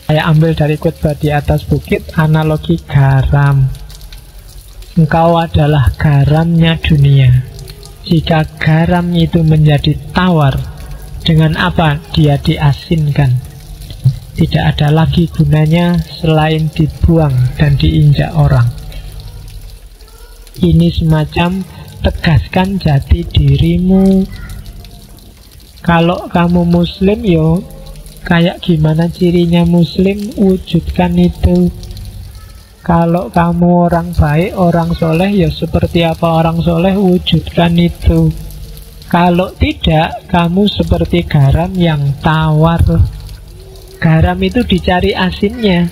Saya ambil dari khutbah di atas bukit, analogi garam. Engkau adalah garamnya dunia. Jika garam itu menjadi tawar, dengan apa dia diasinkan? Tidak ada lagi gunanya selain dibuang dan diinjak orang. Ini semacam tegaskan jati dirimu. Kalau kamu muslim, yo kayak gimana cirinya muslim, wujudkan itu. Kalau kamu orang baik, orang soleh, ya seperti apa orang soleh, wujudkan itu. Kalau tidak, kamu seperti garam yang tawar. Garam itu dicari asinnya.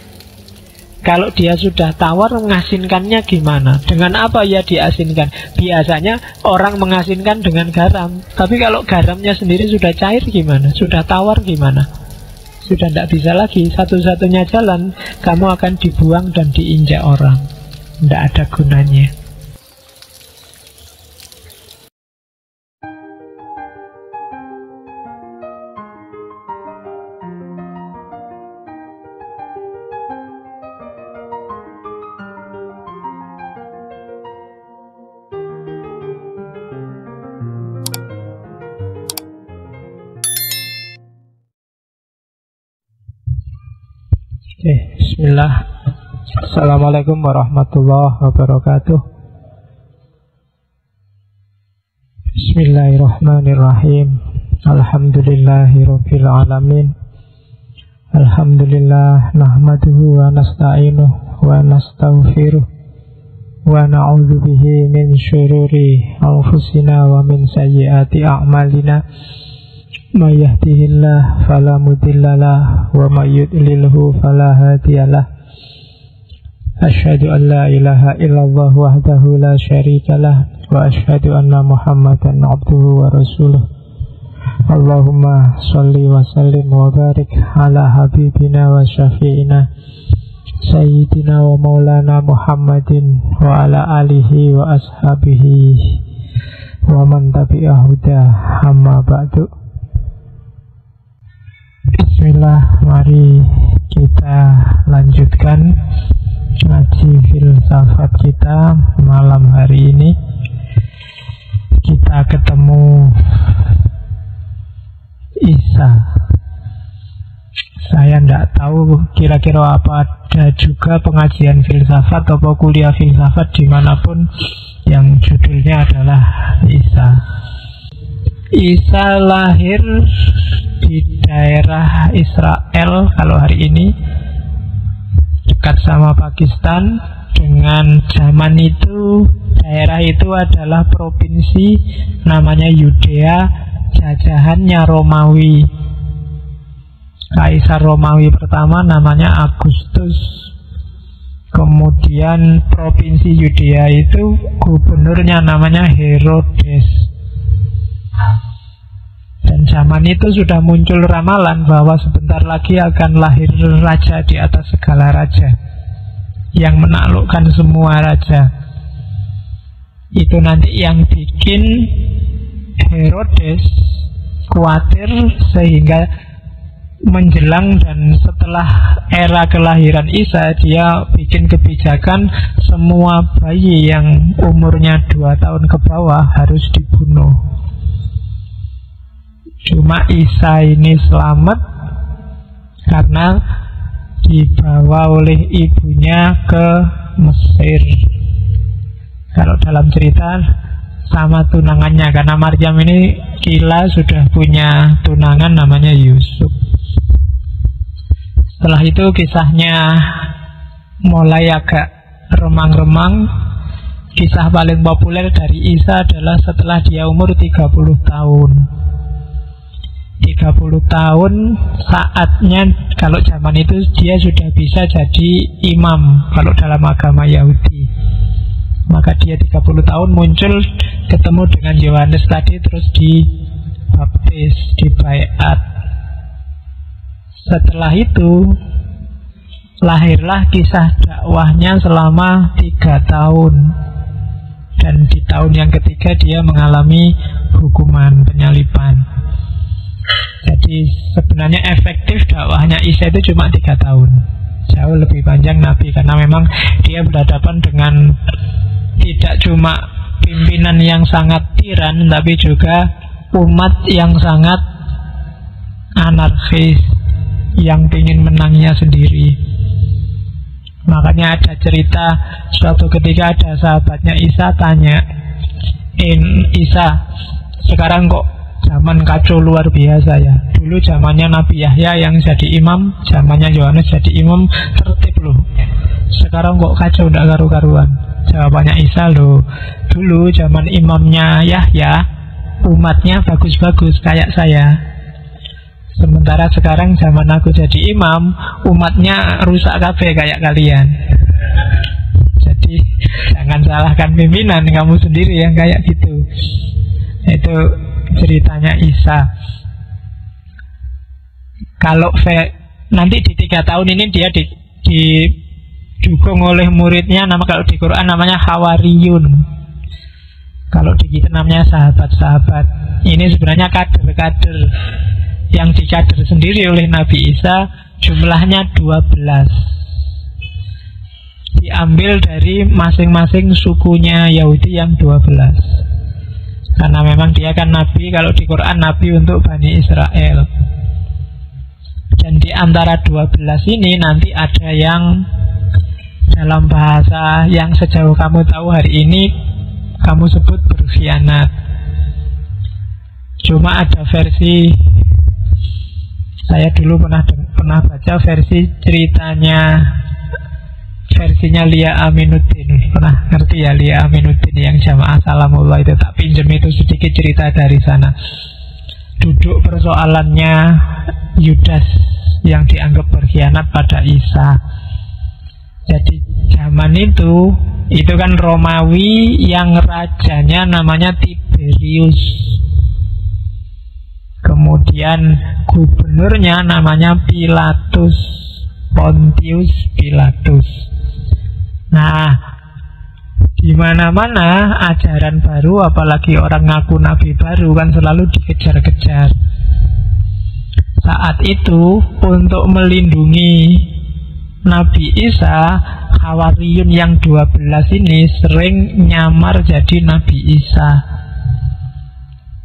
Kalau dia sudah tawar, mengasinkannya gimana? Dengan apa ya diasinkan? Biasanya orang mengasinkan dengan garam. Tapi kalau garamnya sendiri sudah cair gimana? Sudah tawar gimana? Sudah tidak bisa lagi. Satu-satunya jalan, kamu akan dibuang dan diinjak orang. Tidak ada gunanya. Bismillah. Assalamualaikum warahmatullahi wabarakatuh. Bismillahirrahmanirrahim. Alhamdulillahirabbil alamin. Alhamdulillah nahmaduhu wa nasta'inuhu wa nastaghfiruh wa na'udzu bihi min syururi anfusina wa min sayyiati a'malina. May yahdihillahu fala mudilla lahu wa may yudlilhu fala hadiyalah. Asyhadu an la ilaha illallah wahdahu la syarikalah wa asyhadu anna Muhammadan abduhu wa rasuluh. Allahumma shalli wa sallim wa barik ala habibina wa syafi'ina sayyidina wa maulana Muhammadin wa ala alihi wa ashabihi wa man tabi'ahu huda, amma ba'du. Bismillah, mari kita lanjutkan ngaji filsafat kita malam hari ini. Kita ketemu Isa. Saya tidak tahu kira-kira apa ada juga pengajian filsafat atau kuliah filsafat dimanapun yang judulnya adalah Isa. Isa lahir di daerah Israel kalau hari ini, dekat sama Pakistan. Dengan zaman itu, daerah itu adalah provinsi namanya Yudea, jajahannya Romawi. Kaisar Romawi pertama namanya Agustus. Kemudian provinsi Yudea itu gubernurnya namanya Herodes. Dan zaman itu sudah muncul ramalan bahwa sebentar lagi akan lahir raja di atas segala raja, yang menaklukkan semua raja. Itu nanti yang bikin Herodes khawatir, sehingga menjelang dan setelah era kelahiran Isa, dia bikin kebijakan semua bayi yang umurnya 2 tahun ke bawah harus dibunuh. Cuma Isa ini selamat karena dibawa oleh ibunya ke Mesir. Kalau dalam cerita sama tunangannya, karena Maryam ini gila sudah punya tunangan namanya Yusuf. Setelah itu kisahnya mulai agak remang-remang. Kisah paling populer dari Isa adalah setelah dia umur 30 tahun. 30 tahun saatnya, kalau zaman itu dia sudah bisa jadi imam kalau dalam agama Yahudi. Maka dia 30 tahun muncul, ketemu dengan Yohanes tadi, terus dibaptis, dibaiat. Setelah itu lahirlah kisah dakwahnya selama 3 tahun. Dan di tahun yang ketiga dia mengalami hukuman penyaliban. Jadi sebenarnya efektif dakwahnya Isa itu cuma 3 tahun. Jauh lebih panjang Nabi, karena memang dia berhadapan dengan tidak cuma pimpinan yang sangat tiran, tapi juga umat yang sangat anarkis, yang ingin menangnya sendiri. Makanya ada cerita suatu ketika ada sahabatnya Isa tanya, Isa, sekarang kok zaman kacau luar biasa ya. Dulu zamannya Nabi Yahya yang jadi imam, zamannya Yohanes jadi imam, tertib loh. Sekarang kok kacau, tidak karu-karuan. Jawabannya Isa, loh, dulu zaman imamnya Yahya, umatnya bagus-bagus kayak saya. Sementara sekarang zaman aku jadi imam, umatnya rusak kabeh kayak kalian. Jadi jangan salahkan pimpinan, kamu sendiri yang kayak gitu. Itu ceritanya Isa. Kalau nanti di 3 tahun ini dia didukung oleh muridnya, kalau di Quran namanya Hawariyun, kalau di kita namanya sahabat-sahabat. Ini sebenarnya kader-kader yang dikader sendiri oleh Nabi Isa, jumlahnya 12. Diambil dari masing-masing sukunya Yahudi yang 12. Karena memang dia kan Nabi, kalau di Quran Nabi untuk Bani Israel. Dan di antara 12 ini nanti ada yang dalam bahasa yang sejauh kamu tahu hari ini kamu sebut berkhianat. Cuma ada versi, saya dulu pernah baca versi versinya Lia Aminuddin. Pernah ngerti ya Lia Aminuddin yang Jamaah Salamullah itu? Tak pinjem itu sedikit cerita dari sana. Duduk persoalannya Yudas yang dianggap berkhianat pada Isa. Jadi zaman itu kan Romawi yang rajanya namanya Tiberius. Kemudian gubernurnya namanya Pilatus, Pontius Pilatus. Nah, di mana-mana ajaran baru, apalagi orang ngaku nabi baru, kan selalu dikejar-kejar. Saat itu untuk melindungi Nabi Isa, Hawariyun yang 12 ini sering nyamar jadi Nabi Isa,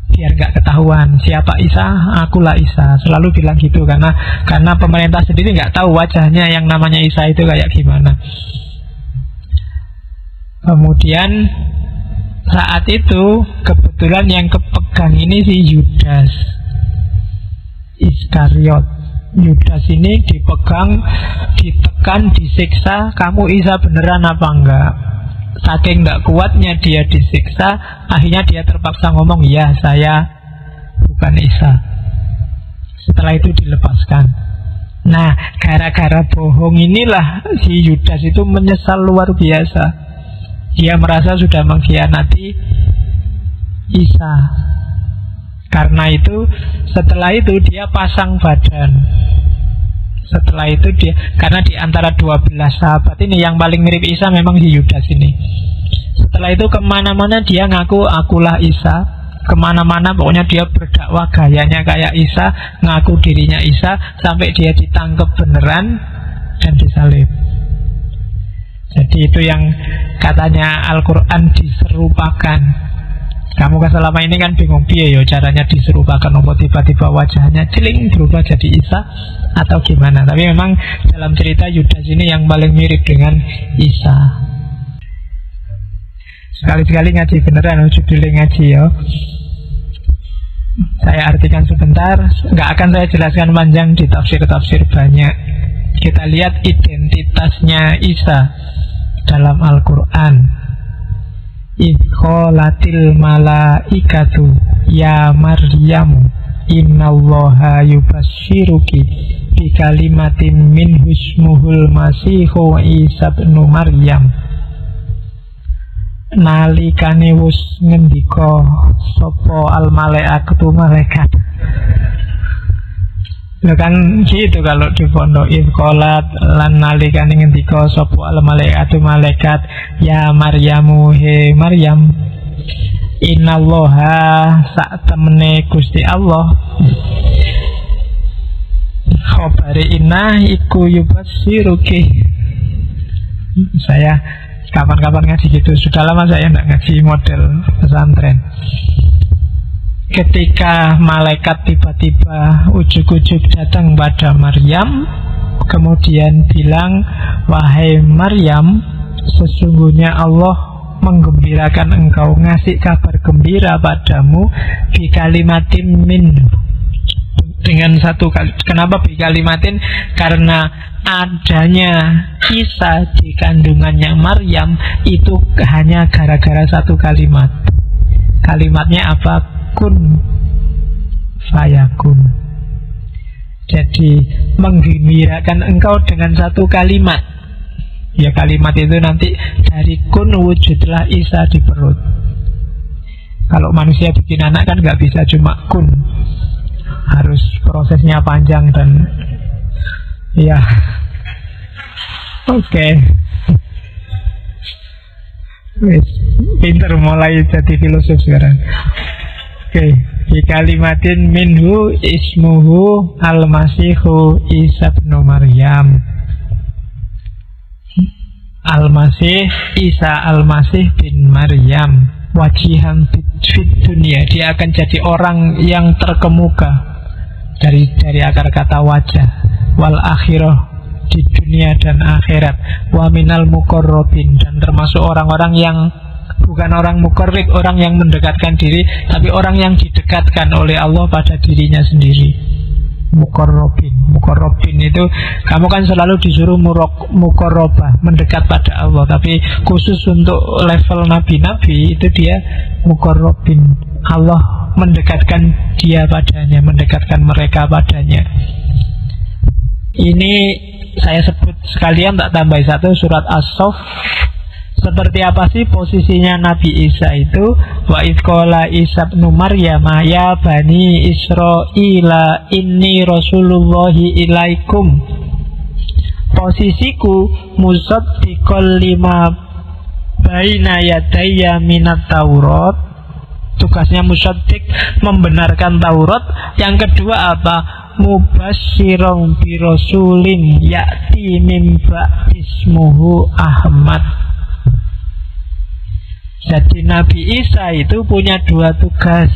biar gak ketahuan siapa Isa, akulah Isa. Selalu bilang gitu karena pemerintah sendiri gak tahu wajahnya yang namanya Isa itu kayak gimana. Kemudian saat itu kebetulan yang kepegang ini si Yudas Iskariot. Yudas ini dipegang, ditekan, disiksa, kamu Isa beneran apa enggak? Saking gak kuatnya dia disiksa, akhirnya dia terpaksa ngomong, ya saya bukan Isa. Setelah itu dilepaskan. Nah, gara-gara bohong inilah si Yudas itu menyesal luar biasa. Dia merasa sudah mengkhianati Isa. Karena itu setelah itu dia pasang badan. Setelah itu dia, karena di antara 12 sahabat ini yang paling mirip Isa memang si Yudas ini. Setelah itu kemana-mana dia ngaku akulah Isa. Kemana-mana pokoknya dia berdakwah gayanya kayak Isa, ngaku dirinya Isa, sampai dia ditangkap beneran dan disalib. Jadi itu yang katanya Al-Quran diserupakan. Kamu kan selama ini kan bingung piye yo caranya diserupakan, apa tiba-tiba wajahnya celing berubah jadi Isa atau gimana. Tapi memang dalam cerita Yudas ini yang paling mirip dengan Isa. Sekali-sekali ngaji beneran, judulnya ngaji ya. Saya artikan sebentar, nggak akan saya jelaskan panjang, di tafsir-tafsir banyak. Kita lihat identitasnya Isa dalam Al-Quran. Iqolatil malaikatu ya Maryam innallaha yubashiruki bikalimatin min husmuhul masihu Isa bin Maryam. Nalikane wis ngendika sapa al malaikatu malaikat. Lho kan gitu kalau di pondok Iqolat lan nalikane ngendika sapa al malaikatu malaikat ya Maryamu he Maryam innallaha sak temene Gusti Allah khobari inna iku yubasiruki. Saya kapan-kapan ngaji gitu. Sudah lama saya tidak ngaji model pesantren. Ketika malaikat tiba-tiba ujuk-ujuk datang pada Maryam, kemudian bilang, wahai Maryam, sesungguhnya Allah menggembirakan engkau, ngasih kabar gembira padamu bi kalimatin min, dengan satu kali. Kenapa bi kalimatin? Karena adanya Isa di kandungannya Maryam itu hanya gara-gara satu kalimat. Kalimatnya apa? Kun fayakun. Jadi menggembirakan engkau dengan satu kalimat. Ya kalimat itu nanti dari kun wujudlah Isa di perut. Kalau manusia bikin anak kan nggak bisa cuma kun, harus prosesnya panjang dan ya oke. Pinter mulai jadi filosof sekarang. Oke, di kalimatin minhu ismuhu al-masihu Isa bin Maryam. Al-Masih, Isa Al-Masih bin Maryam, wajihan fit dunia. Dia akan jadi orang yang terkemuka, dari akar kata wajah, wal akhirah, di dunia dan akhirat, wa minal muqarrabin, dan termasuk orang-orang yang bukan orang muqarrib, orang yang mendekatkan diri, tapi orang yang didekatkan oleh Allah pada dirinya sendiri. Muqarrabin itu kamu kan selalu disuruh muqarrabah, mendekat pada Allah, tapi khusus untuk level nabi-nabi itu dia muqarrabin. Allah mendekatkan dia padanya, mendekatkan mereka padanya. Ini saya sebut sekalian, tak tambah satu, surat As-Saff. Seperti apa sih posisinya Nabi Isa itu? Wa idqala Isa ibnu Maryam ya bani Israila inni rasulullahi ilaikum. Posisiku musaddiqal lima baina yadayya minat Taurat. Tugasnya musaddiq, membenarkan Taurat. Yang kedua apa? Mubasyiran bi rasulin ya'ti min ba'dismuhu Ahmad. Jadi Nabi Isa itu punya dua tugas.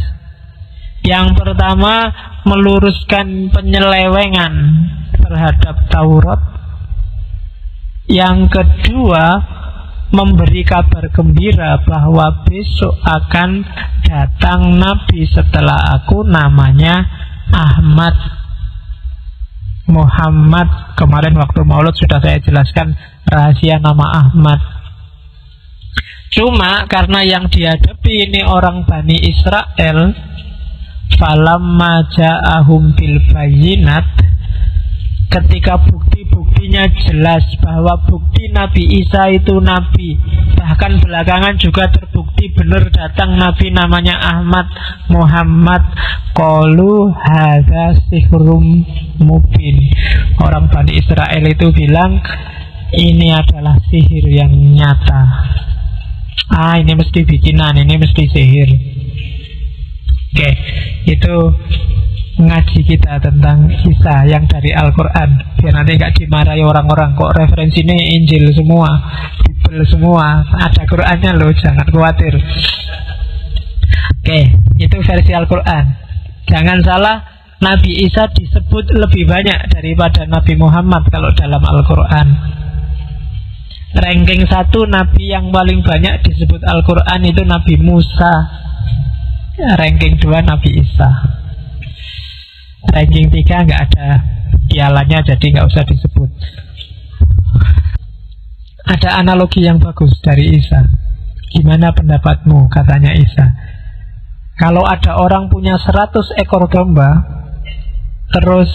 Yang pertama, meluruskan penyelewengan terhadap Taurat. Yang kedua, memberi kabar gembira bahwa besok akan datang Nabi setelah aku, namanya Ahmad. Muhammad, kemarin waktu Maulud sudah saya jelaskan rahasia nama Ahmad. Cuma karena yang dihadapi ini orang Bani Israel, falamma ja'ahum bil bayyinat, ketika bukti-buktinya jelas bahwa bukti Nabi Isa itu nabi, bahkan belakangan juga terbukti benar datang nabi namanya Ahmad Muhammad, qalu hadza sihrum mubin. Orang Bani Israel itu bilang ini adalah sihir yang nyata. Ini mesti bikinan, ini mesti sihir. Oke, itu ngaji kita tentang Isa yang dari Al-Quran, biar nanti gak dimarahi orang-orang. Kok referensinya Injil semua, Bible semua, ada Qurannya loh, jangan khawatir. Oke, itu versi Al-Quran. Jangan salah, Nabi Isa disebut lebih banyak daripada Nabi Muhammad kalau dalam Al-Quran. Ranking 1 Nabi yang paling banyak disebut Al-Quran itu Nabi Musa. Ranking 2 Nabi Isa. Ranking 3 nggak ada pialanya, jadi nggak usah disebut. Ada analogi yang bagus dari Isa. Gimana pendapatmu, katanya Isa? Kalau ada orang punya 100 ekor domba, terus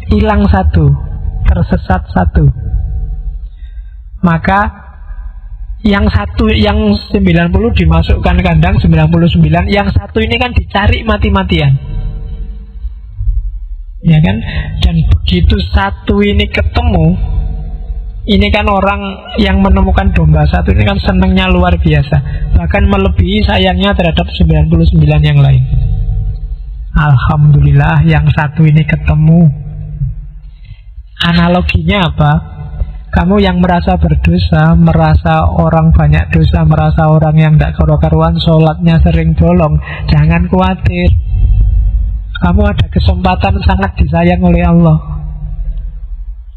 hilang satu, tersesat satu, maka yang 90 dimasukkan kandang 99, yang satu ini kan dicari mati-matian, ya kan? Dan begitu satu ini ketemu, ini kan orang yang menemukan domba satu ini kan senangnya luar biasa, bahkan melebihi sayangnya terhadap 99 yang lain. Alhamdulillah yang satu ini ketemu. Analoginya apa? Kamu yang merasa berdosa, merasa orang banyak dosa, merasa orang yang tidak karu-karuan, sholatnya sering bolong, jangan khawatir. Kamu ada kesempatan sangat disayang oleh Allah.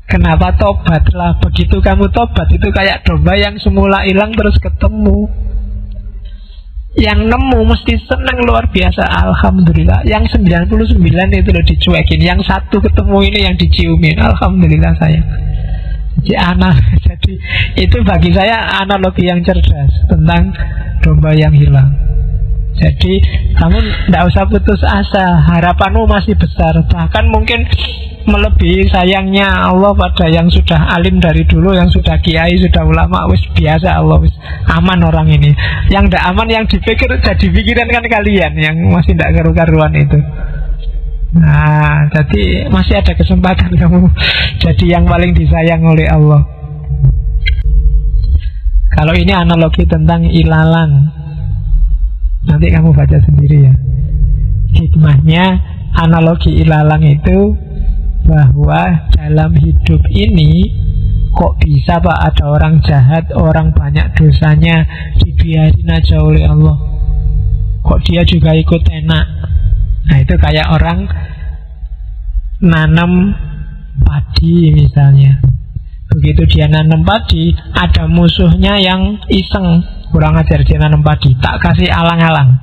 Kenapa? Tobatlah. Begitu kamu tobat, itu kayak domba yang semula hilang terus ketemu. Yang nemu mesti senang luar biasa, alhamdulillah. Yang 99 itu loh dicuekin, yang satu ketemu ini yang diciumin, alhamdulillah sayang. Jadi itu bagi saya analogi yang cerdas tentang domba yang hilang. Jadi kamu tidak usah putus asa, harapanmu masih besar. Bahkan mungkin melebihi sayangnya Allah pada yang sudah alim dari dulu, yang sudah kiai, sudah ulama. Wis biasa Allah, wis aman orang ini. Yang tidak aman, yang dipikir jadi pikiran kan kalian yang masih tidak karu-karuan itu. Nah, jadi masih ada kesempatan kamu jadi yang paling disayang oleh Allah. Kalau ini analogi tentang ilalang, nanti kamu baca sendiri ya. Hikmahnya analogi ilalang itu bahwa dalam hidup ini kok bisa Pak ada orang jahat, orang banyak dosanya, dibiarin aja oleh Allah. Kok dia juga ikut enak. Nah itu kayak orang nanam padi misalnya. Begitu dia nanam padi, ada musuhnya yang iseng, kurang ajar dia nanam padi, tak kasih alang-alang.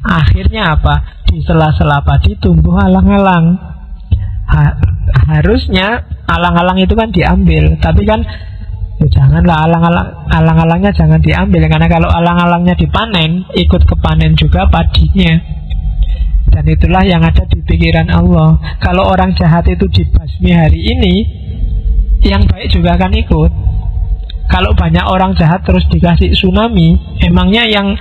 Akhirnya apa? Di sela-sela padi tumbuh alang-alang. Harusnya alang-alang itu kan diambil, tapi kan ya janganlah alang-alangnya jangan diambil, karena kalau alang-alangnya dipanen, ikut kepanen juga padinya. Dan itulah yang ada di pikiran Allah. Kalau orang jahat itu dibasmi hari ini, yang baik juga akan ikut. Kalau banyak orang jahat terus dikasih tsunami, emangnya yang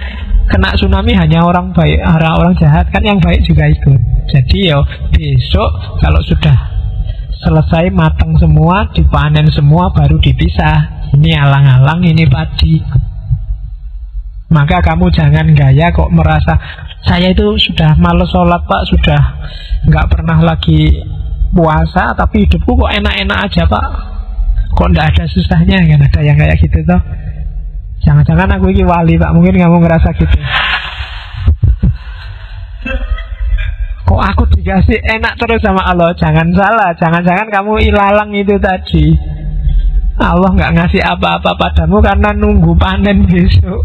kena tsunami hanya orang baik, orang jahat, kan yang baik juga ikut. Jadi ya besok kalau sudah selesai matang semua, dipanen semua, baru dipisah. Ini alang-alang, ini padi. Maka kamu jangan gaya kok merasa saya itu sudah males sholat Pak, sudah nggak pernah lagi puasa, tapi hidupku kok enak-enak aja Pak, kok nggak ada susahnya. Kan ada yang kayak gitu toh. Jangan-jangan aku ini wali Pak, mungkin kamu ngerasa gitu. Kok aku dikasih enak terus sama Allah. Jangan salah, jangan-jangan kamu ilalang itu tadi. Allah nggak ngasih apa-apa padamu karena nunggu panen besok.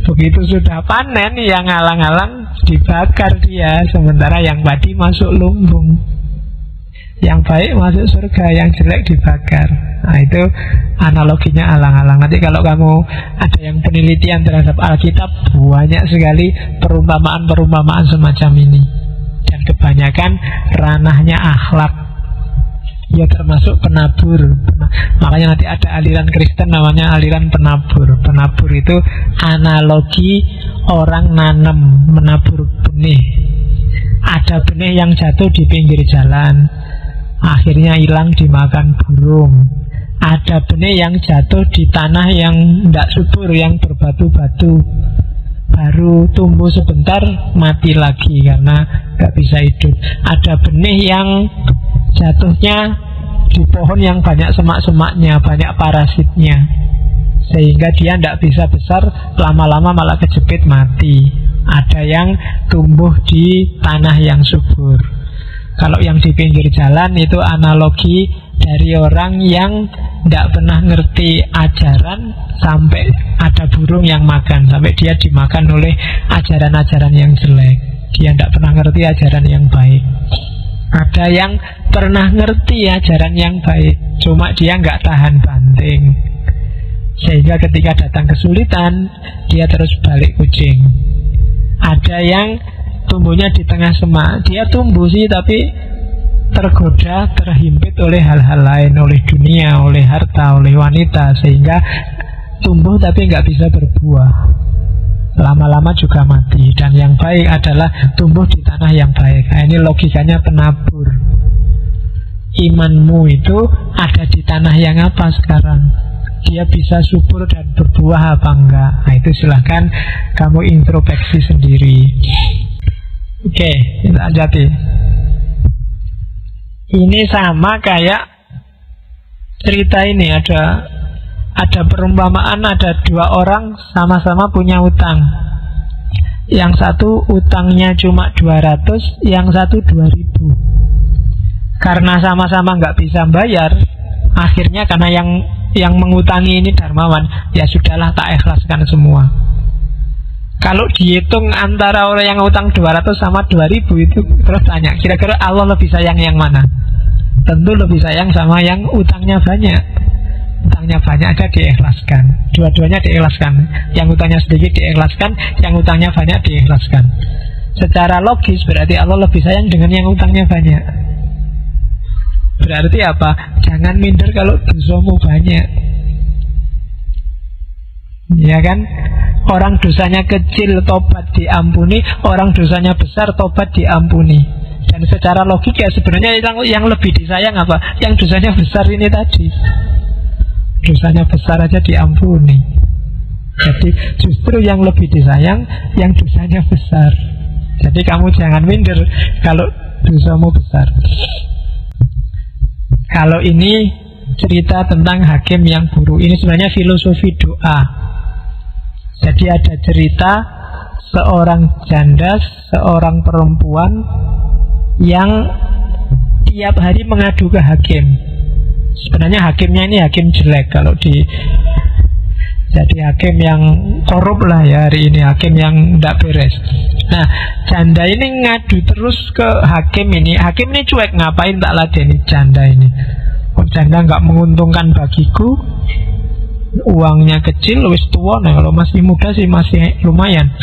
Begitu sudah panen, yang alang-alang dibakar dia, sementara yang padi masuk lumbung. Yang baik masuk surga, yang jelek dibakar. Nah itu analoginya alang-alang. Nanti kalau kamu ada yang penelitian terhadap Alkitab, banyak sekali perumpamaan-perumpamaan semacam ini. Dan kebanyakan ranahnya akhlak. Ya termasuk penabur. Makanya nanti ada aliran Kristen namanya aliran penabur. Penabur itu analogi orang nanam, menabur benih. Ada benih yang jatuh di pinggir jalan, akhirnya hilang dimakan burung. Ada benih yang jatuh di tanah yang tidak subur, yang berbatu-batu, baru tumbuh sebentar mati lagi karena nggak bisa hidup. Ada benih yang jatuhnya di pohon yang banyak semak-semaknya, banyak parasitnya, sehingga dia tidak bisa besar, lama-lama malah kejepit mati. Ada yang tumbuh di tanah yang subur. Kalau yang di pinggir jalan itu analogi dari orang yang tidak pernah ngerti ajaran, sampai ada burung yang makan, sampai dia dimakan oleh ajaran-ajaran yang jelek. Dia tidak pernah ngerti ajaran yang baik. Ada yang pernah ngerti ajaran yang baik, cuma dia nggak tahan banting, sehingga ketika datang kesulitan dia terus balik kucing. Ada yang tumbuhnya di tengah semak, dia tumbuh sih tapi tergoda, terhimpit oleh hal-hal lain, oleh dunia, oleh harta, oleh wanita, sehingga tumbuh tapi nggak bisa berbuah, lama-lama juga mati. Dan yang baik adalah tumbuh di tanah yang baik. Nah, ini logikanya penabur. Imanmu itu ada di tanah yang apa sekarang? Dia bisa subur dan berbuah apa enggak? Nah itu silahkan kamu introspeksi sendiri. Oke, kita lanjuti. Ini sama kayak cerita ini, ada perumpamaan, ada dua orang sama-sama punya utang. Yang satu utangnya cuma 200, yang satu 2000. Karena sama-sama nggak bisa bayar, akhirnya karena yang mengutangi ini dermawan, ya sudahlah tak ikhlaskan semua. Kalau dihitung antara orang yang utang 200 sama 2000 itu, terus tanya, kira-kira Allah lebih sayang yang mana? Tentu lebih sayang sama yang utangnya banyak. Utangnya banyak aja diikhlaskan, dua-duanya diikhlaskan. Yang utangnya sedikit diikhlaskan, yang utangnya banyak diikhlaskan. Secara logis berarti Allah lebih sayang dengan yang utangnya banyak. Berarti apa? Jangan minder kalau dosamu banyak. Ya kan? Orang dosanya kecil tobat diampuni, orang dosanya besar tobat diampuni. Dan secara logika sebenarnya yang lebih disayang apa? Yang dosanya besar ini tadi. Dosanya besar aja diampuni. Jadi justru yang lebih disayang yang dosanya besar. Jadi kamu jangan minder kalau dosamu besar. Kalau ini cerita tentang hakim yang buruk. Ini sebenarnya filosofi doa. Jadi ada cerita seorang janda, seorang perempuan yang tiap hari mengadu ke hakim. Sebenarnya hakimnya ini hakim jelek kalau jadi hakim yang korup lah ya hari ini, hakim yang tidak beres. Nah, janda ini ngadu terus ke hakim ini. Hakim ini cuek, ngapain tak ladeni janda ini? Oh, janda nggak menguntungkan bagiku, uangnya kecil, wis tua. Nah, kalau masih muda sih masih lumayan.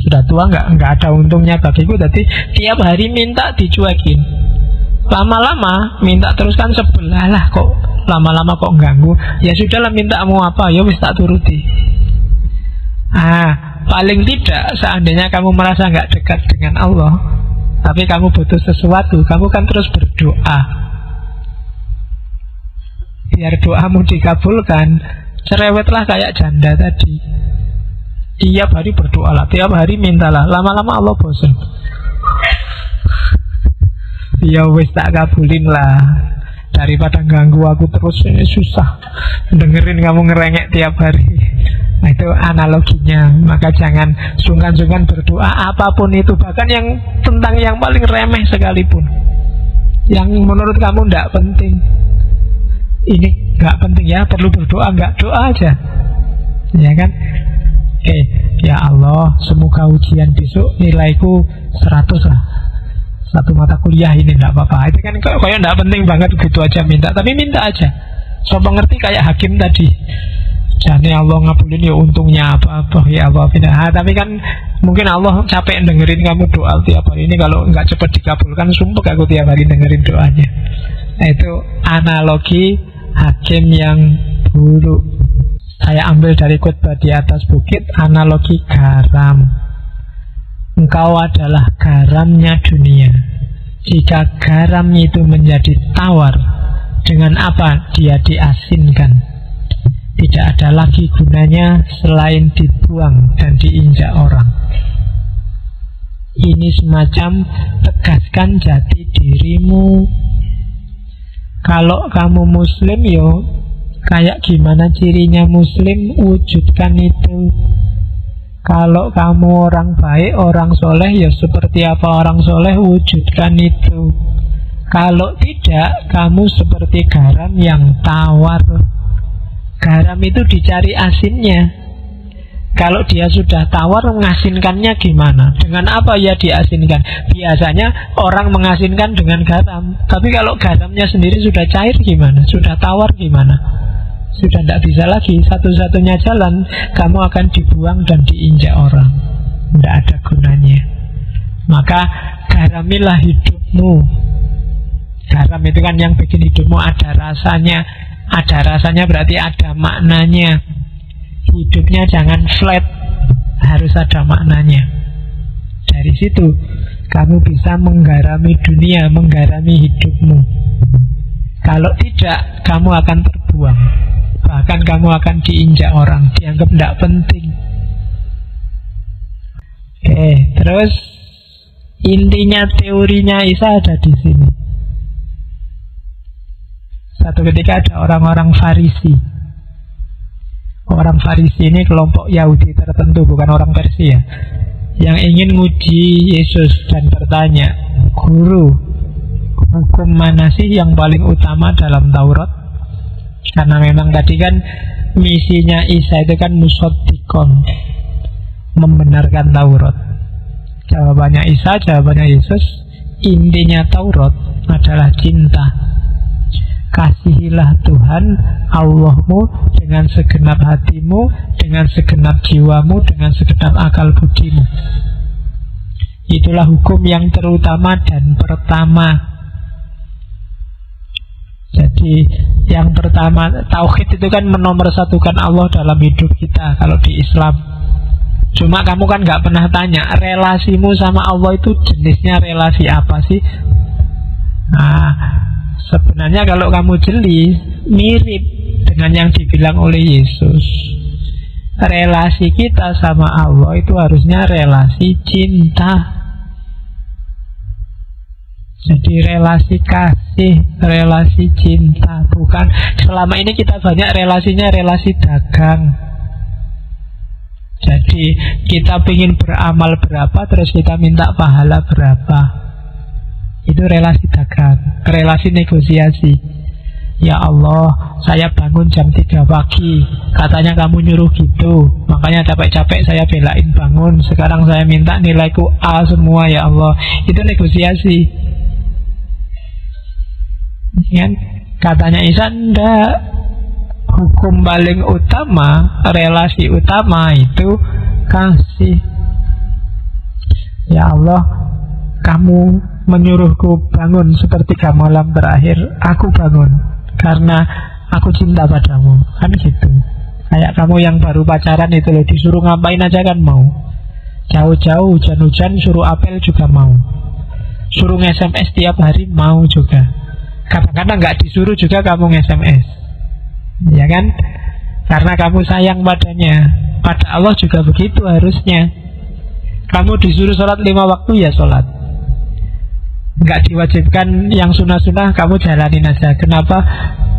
Sudah tua nggak ada untungnya bagiku. Jadi tiap hari minta dicuekin. Lama-lama minta terus kan sebelah lah, kok lama-lama kok ganggu. Ya sudahlah, minta mau apa ya wis tak turuti. Paling tidak seandainya kamu merasa nggak dekat dengan Allah, tapi kamu butuh sesuatu, kamu kan terus berdoa. Biar doamu dikabulkan, cerewetlah kayak janda tadi. Tiap hari berdoalah, tiap hari mintalah. Lama-lama Allah bosan. Ya wis tak kabulin lah, daripada ganggu aku terus, ini susah dengerin kamu ngerengek tiap hari. Nah, itu analoginya. Maka jangan sungkan-sungkan berdoa apapun itu, bahkan yang tentang yang paling remeh sekalipun, yang menurut kamu tidak penting. Ini nggak penting ya, perlu berdoa nggak? Doa aja, ya kan? Ya Allah, semoga ujian besok nilaiku 100 lah, satu mata kuliah ini tidak apa-apa. Itu kan kayak tidak penting banget, gitu aja minta. Tapi minta aja. Coba ngerti kayak hakim tadi. Jane Allah ngabulin ya untungnya apa-apa ya apa tidak. Tapi kan mungkin Allah capek dengerin kamu doa tiap hari ini. Kalau nggak cepat dikabulkan, sumpah aku tiap hari dengerin doanya. Nah, itu analogi hakim yang buruk. Saya ambil dari khutbah di atas bukit, analogi garam. Engkau adalah garamnya dunia. Jika garam itu menjadi tawar, dengan apa dia diasinkan? Tidak ada lagi gunanya selain dibuang dan diinjak orang. Ini semacam tegaskan jati dirimu. Kalau kamu muslim, yo kayak gimana cirinya muslim, wujudkan itu. Kalau kamu orang baik, orang soleh, ya seperti apa orang soleh, wujudkan itu. Kalau tidak, kamu seperti garam yang tawar. Garam itu dicari asinnya. Kalau dia sudah tawar, mengasinkannya gimana? Dengan apa ya diasinkan? Biasanya orang mengasinkan dengan garam. Tapi kalau garamnya sendiri sudah cair gimana? Sudah tawar gimana? Sudah tidak bisa lagi. Satu-satunya jalan, kamu akan dibuang dan diinjak orang. Tidak ada gunanya. Maka garamilah hidupmu. Garam itu kan yang bikin hidupmu ada rasanya. Ada rasanya berarti ada maknanya. Hidupnya jangan flat, harus ada maknanya. Dari situ kamu bisa menggarami dunia, menggarami hidupmu. Kalau tidak, kamu akan terbuang. Bahkan kamu akan diinjak orang, dianggap tidak penting. Terus intinya teorinya Isa ada di sini. Satu ketika ada orang-orang Farisi. Orang Farisi ini kelompok Yahudi tertentu, bukan orang Persia, yang ingin nguji Yesus dan bertanya, "Guru, hukum mana sih yang paling utama dalam Taurat?" Karena memang tadi kan misinya Isa itu kan musaddiqon, membenarkan Taurat. Jawabannya Isa, jawabannya Yesus, intinya Taurat adalah cinta. Kasihilah Tuhan Allahmu dengan segenap hatimu, dengan segenap jiwamu, dengan segenap akal budimu. Itulah hukum yang terutama dan pertama. Jadi yang pertama, tauhid itu kan menomorsatukan Allah dalam hidup kita kalau di Islam. Cuma kamu kan gak pernah tanya, relasimu sama Allah itu jenisnya relasi apa sih? Nah, sebenarnya kalau kamu jeli, mirip dengan yang dibilang oleh Yesus. Relasi kita sama Allah itu harusnya relasi cinta. Jadi relasi kasih, relasi cinta. Bukan selama ini kita banyak relasinya relasi dagang. Jadi kita ingin beramal berapa, terus kita minta pahala berapa. Itu relasi dagang, relasi negosiasi. Ya Allah, saya bangun jam 3 pagi, katanya kamu nyuruh gitu, makanya capek-capek saya belain bangun. Sekarang saya minta nilaiku A semua ya Allah. Itu negosiasi. Kan? Katanya Isa, enggak. Hukum paling utama, relasi utama itu kasih. Ya Allah, kamu menyuruhku bangun sepertiga malam terakhir, aku bangun karena aku cinta padamu. Kan gitu. Kayak kamu yang baru pacaran itu loh, disuruh ngapain aja kan mau. Jauh-jauh hujan-hujan suruh apel juga mau. Suruh nge-SMS tiap hari mau juga. Kadang-kadang gak disuruh juga kamu nge-SMS, ya kan? Karena kamu sayang padanya. Pada Allah juga begitu harusnya. Kamu disuruh sholat 5 waktu ya sholat, nggak diwajibkan yang sunnah-sunnah, kamu jalanin aja. Kenapa?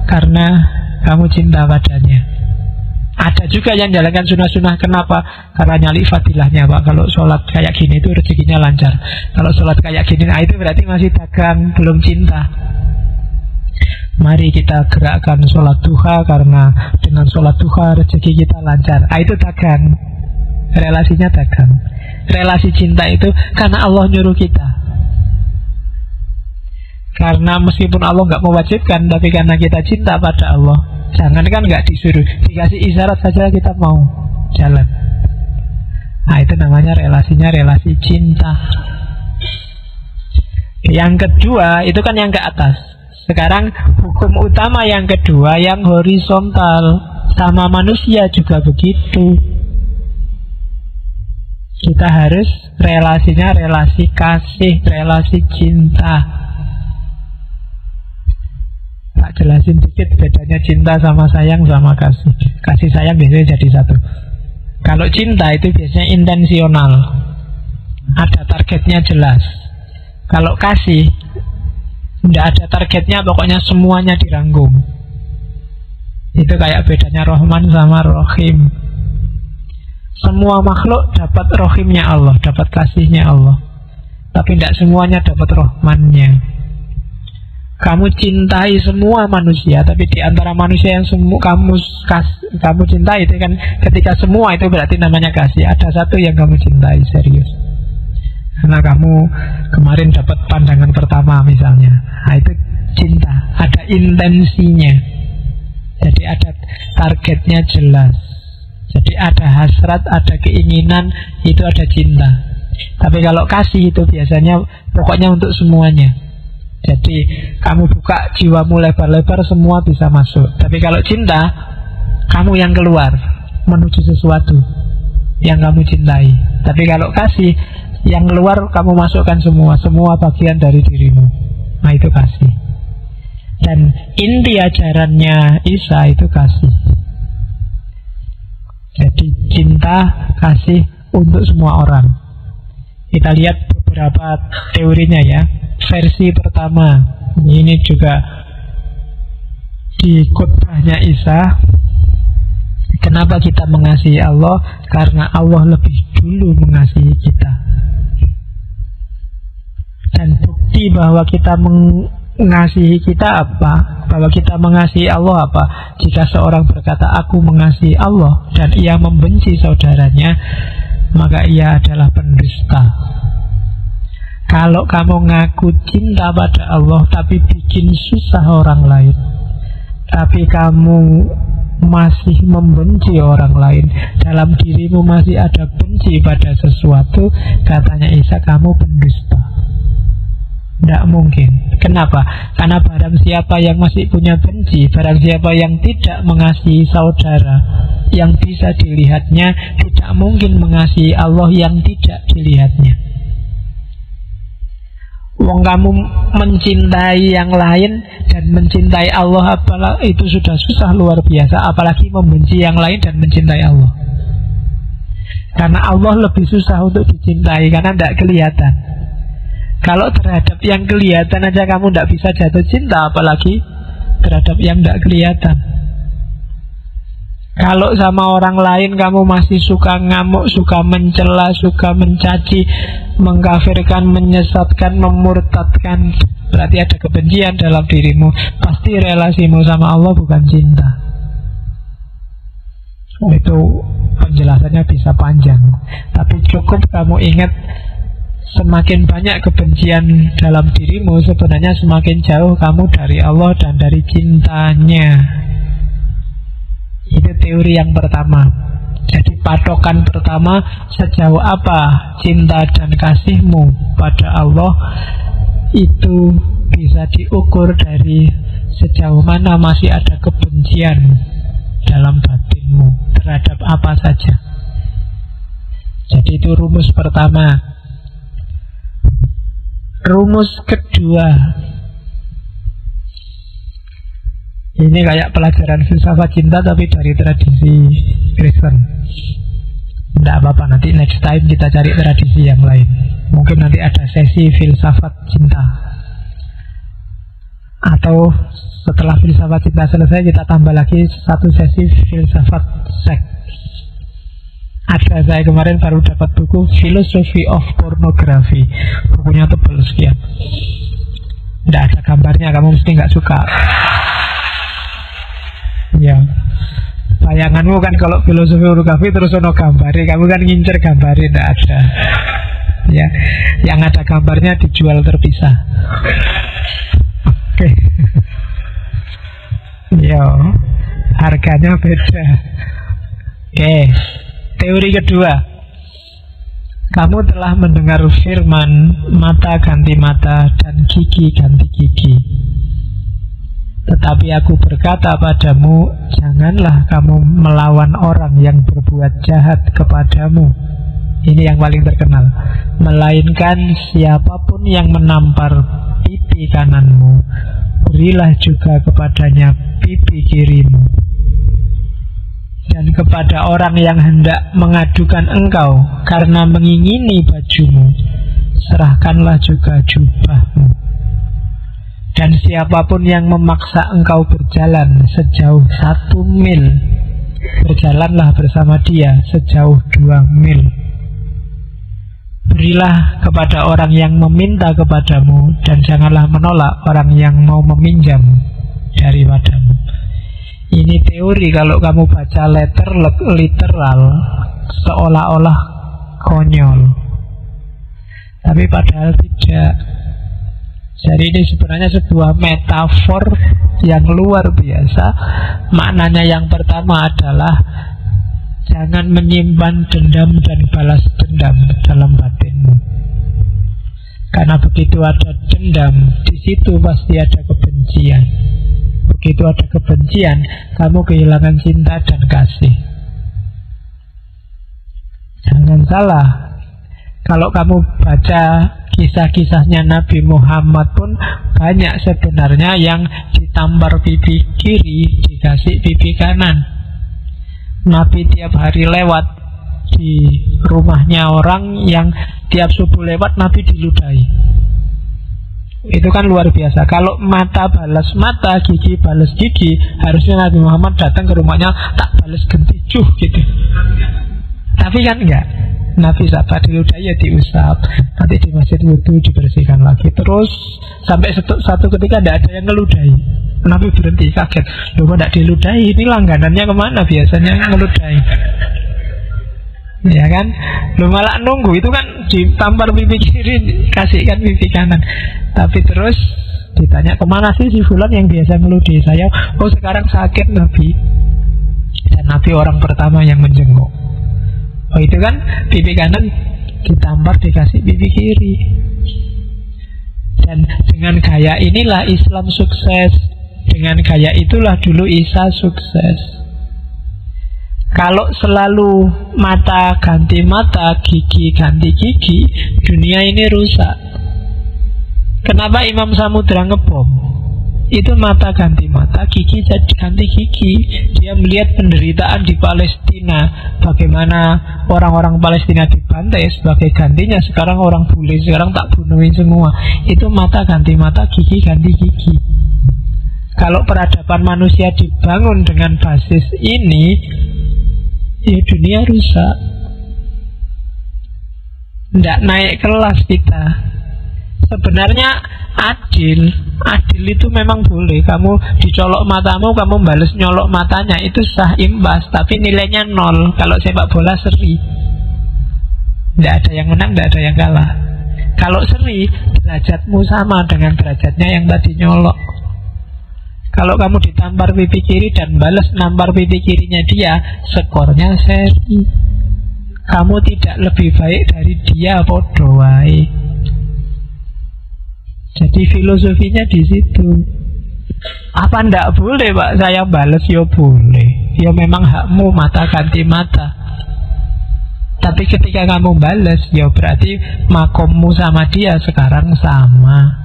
Karena kamu cinta padanya. Ada juga yang jalankan sunnah-sunnah. Kenapa? Karena nyali fadilahnya, Pak. Kalau sholat kayak gini itu rezekinya lancar. Kalau sholat kayak gini, nah itu berarti masih dagang, belum cinta. Mari kita gerakkan sholat duha, karena dengan sholat duha rezeki kita lancar. Ah, itu dagang. Relasinya dagang. Relasi cinta itu karena Allah nyuruh kita. Karena meskipun Allah nggak mewajibkan, tapi karena kita cinta pada Allah. Jangan kan nggak disuruh, dikasih isyarat saja kita mau jalan. Nah, itu namanya relasinya relasi cinta. Yang kedua, itu kan yang ke atas. Sekarang hukum utama yang kedua, yang horizontal. Sama manusia juga begitu. Kita harus relasinya relasi kasih, relasi cinta. Tak jelasin dikit bedanya cinta sama sayang sama kasih. Kasih sayang biasanya jadi satu. Kalau cinta itu biasanya intensional, ada targetnya jelas. Kalau kasih tidak ada targetnya, pokoknya semuanya dirangkum. Itu kayak bedanya Rahman sama Rahim. Semua makhluk dapat Rahimnya Allah, dapat kasihnya Allah, tapi tidak semuanya dapat Rahmannya. Kamu cintai semua manusia, tapi di antara manusia yang kamu cintai itu kan, ketika semua itu berarti namanya kasih. Ada satu yang kamu cintai serius, karena kamu kemarin dapat pandangan pertama misalnya. Nah, itu cinta, ada intensinya. Jadi ada targetnya jelas. Jadi ada hasrat, ada keinginan, itu ada cinta. Tapi kalau kasih itu biasanya pokoknya untuk semuanya. Jadi kamu buka jiwamu lebar-lebar, semua bisa masuk. Tapi kalau cinta, kamu yang keluar menuju sesuatu yang kamu cintai. Tapi kalau kasih, yang keluar kamu masukkan semua bagian dari dirimu. Nah, itu kasih. Dan inti ajarannya Isa itu kasih. Jadi cinta, kasih untuk semua orang. Kita lihat beberapa teorinya ya. Versi pertama, ini juga di khutbahnya Isa, kenapa kita mengasihi Allah? Karena Allah lebih dulu mengasihi kita. Dan bukti bahwa kita mengasihi kita apa? Bahwa kita mengasihi Allah apa? Jika seorang berkata aku mengasihi Allah dan ia membenci saudaranya, maka ia adalah pendusta. Kalau kamu ngaku cinta pada Allah tapi bikin susah orang lain, tapi kamu masih membenci orang lain, dalam dirimu masih ada benci pada sesuatu, katanya Isa, kamu pendusta. Tidak mungkin. Kenapa? Karena barang siapa yang masih punya benci, barang siapa yang tidak mengasihi saudara yang bisa dilihatnya, tidak mungkin mengasihi Allah yang tidak dilihatnya. Wong kamu mencintai yang lain dan mencintai Allah, apalagi itu sudah susah luar biasa, apalagi membenci yang lain dan mencintai Allah. Karena Allah lebih susah untuk dicintai karena tidak kelihatan. Kalau terhadap yang kelihatan aja kamu tidak bisa jatuh cinta, apalagi terhadap yang tidak kelihatan. Kalau sama orang lain kamu masih suka ngamuk, suka mencela, suka mencaci, mengkafirkan, menyesatkan, memurtadkan, berarti ada kebencian dalam dirimu. Pasti relasimu sama Allah bukan cinta. Itu penjelasannya bisa panjang, tapi cukup kamu ingat, semakin banyak kebencian dalam dirimu, sebenarnya semakin jauh kamu dari Allah dan dari cintanya. Itu teori yang pertama. Jadi patokan pertama, sejauh apa cinta dan kasihmu pada Allah, itu bisa diukur dari sejauh mana masih ada kebencian dalam batinmu terhadap apa saja. Jadi itu rumus pertama. Rumus kedua, ini kayak pelajaran filsafat cinta tapi dari tradisi Kristen. Tidak apa-apa, nanti next time kita cari tradisi yang lain. Mungkin nanti ada sesi filsafat cinta, atau setelah filsafat cinta selesai kita tambah lagi satu sesi filsafat seks. Ada, saya kemarin baru dapat buku Philosophy of Pornography. Bukunya tebal sekian. Tidak ada gambarnya, kamu mesti nggak suka. Ya, bayanganmu kan kalau filosofi pornografi terus ono gambari, kamu kan ngincer gambari, tidak ada. Ya, yang ada gambarnya dijual terpisah. Oke. Yo, harganya beda. Oke. Teori kedua, kamu telah mendengar firman mata ganti mata dan gigi ganti gigi. Tetapi aku berkata padamu, janganlah kamu melawan orang yang berbuat jahat kepadamu. Ini yang paling terkenal. Melainkan siapapun yang menampar pipi kananmu, berilah juga kepadanya pipi kirimu. Dan kepada orang yang hendak mengadukan engkau karena mengingini bajumu, serahkanlah juga jubahmu. Dan siapapun yang memaksa engkau berjalan sejauh 1 mil, berjalanlah bersama dia sejauh 2 mil. Berilah kepada orang yang meminta kepadamu, dan janganlah menolak orang yang mau meminjam daripadamu. Ini teori kalau kamu baca literal seolah-olah konyol, tapi padahal tidak. Jadi ini sebenarnya sebuah metafor yang luar biasa. Maknanya yang pertama adalah jangan menyimpan dendam dan balas dendam dalam batinmu. Karena begitu ada dendam, di situ pasti ada kebencian. Begitu ada kebencian, kamu kehilangan cinta dan kasih. Jangan salah, kalau kamu baca kisah-kisahnya Nabi Muhammad pun banyak sebenarnya yang ditampar pipi kiri, dikasih pipi kanan. Nabi tiap hari lewat di rumahnya orang yang tiap subuh lewat, Nabi diludahi. Itu kan luar biasa. Kalau mata balas mata, gigi balas gigi, harusnya Nabi Muhammad datang ke rumahnya, tak balas gentijuh gitu. Tapi kan enggak. Nabi sabar, diludahi ya diusap, nanti di masjid wudhu dibersihkan lagi. Terus sampai satu ketika tidak ada yang ngeludahi. Nabi berhenti, kaget. Loh kok tidak diludahi? Ini langganannya kemana biasanya ngeludahi? Ya kan, lu malah nunggu. Itu kan ditampar pipi kiri, kasihkan pipi kanan. Tapi terus ditanya, kemana sih si fulan yang biasa ngeludahi saya? Oh sekarang sakit Nabi. Dan Nabi orang pertama yang menjenguk. Oh itu kan pipi kanan ditampar, dikasih pipi kiri. Dan dengan gaya inilah Islam sukses. Dengan gaya itulah dulu Isa sukses. Kalau selalu mata ganti mata, gigi ganti gigi, dunia ini rusak. Kenapa Imam Samudra ngebom? Itu mata ganti mata, gigi jadi ganti gigi. Dia melihat penderitaan di Palestina, bagaimana orang-orang Palestina dibantai, sebagai gantinya sekarang orang bule, sekarang tak bunuhin semua. Itu mata ganti mata, gigi ganti gigi. Kalau peradaban manusia dibangun dengan basis ini, ya dunia rusak. Tidak naik kelas kita. Sebenarnya adil itu memang boleh. Kamu dicolok matamu, kamu balas nyolok matanya, itu sah imbas. Tapi nilainya 0. Kalau sepak bola seri, tidak ada yang menang, tidak ada yang kalah. Kalau seri, derajatmu sama dengan derajatnya yang tadi nyolok. Kalau kamu ditampar pipi kiri dan balas nampar pipi kirinya dia, skornya seri. Kamu tidak lebih baik dari dia, podo wae. Jadi filosofinya di situ. Apa ndak boleh Pak saya balas? Ya boleh. Ya memang hakmu mata ganti mata. Tapi ketika kamu balas, ya berarti makommu sama dia sekarang sama.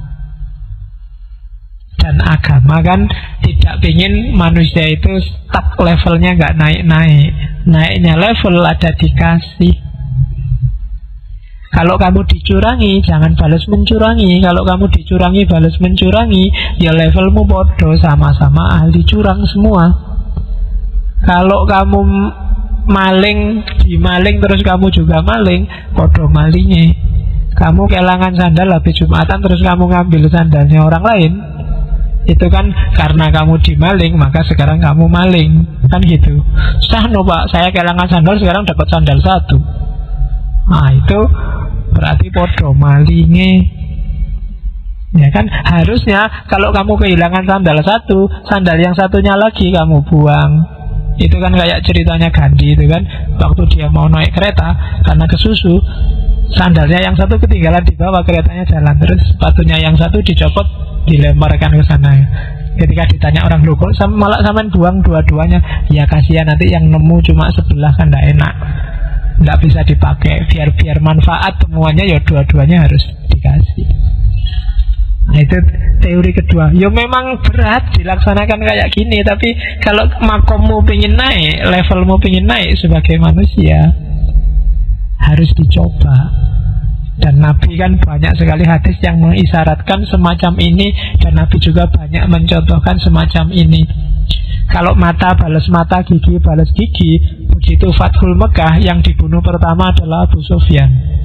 Dan agama kan tidak ingin manusia itu stuck levelnya, nggak naik-naik. Naiknya level ada dikasih. Kalau kamu dicurangi, jangan balas mencurangi. Kalau kamu dicurangi, balas mencurangi, ya levelmu bodoh, sama-sama ahli curang semua. Kalau kamu maling, dimaling terus kamu juga maling, bodoh malingnya. Kamu kehilangan sandal habis Jumatan terus kamu ngambil sandalnya orang lain, itu kan karena kamu dimaling, maka sekarang kamu maling. Kan gitu. Sah no Pak, saya kehilangan sandal, sekarang dapat sandal 1. Nah itu berarti podo malingnya. Ya kan, harusnya kalau kamu kehilangan sandal 1, sandal yang satunya lagi kamu buang. Itu kan kayak ceritanya Gandhi itu kan, waktu dia mau naik kereta, karena kesusu, sandalnya yang satu ketinggalan di bawah, keretanya jalan. Terus sepatunya yang satu dicopot, dilemparkan ke sana. Ketika ditanya orang, loh kok malah sampean buang dua-duanya? Ya kasihan, nanti yang nemu cuma sebelah kan tidak enak, tidak bisa dipakai. Biar manfaat semuanya, ya dua-duanya harus dikasih. Nah itu teori kedua. Ya memang berat dilaksanakan kayak gini, tapi kalau makommu pengen naik, levelmu pengen naik sebagai manusia, harus dicoba. Dan Nabi kan banyak sekali hadis yang mengisyaratkan semacam ini, dan Nabi juga banyak mencontohkan semacam ini. Kalau mata balas mata, gigi balas gigi, begitu Fathul Mekah yang dibunuh pertama adalah Abu Sufyan.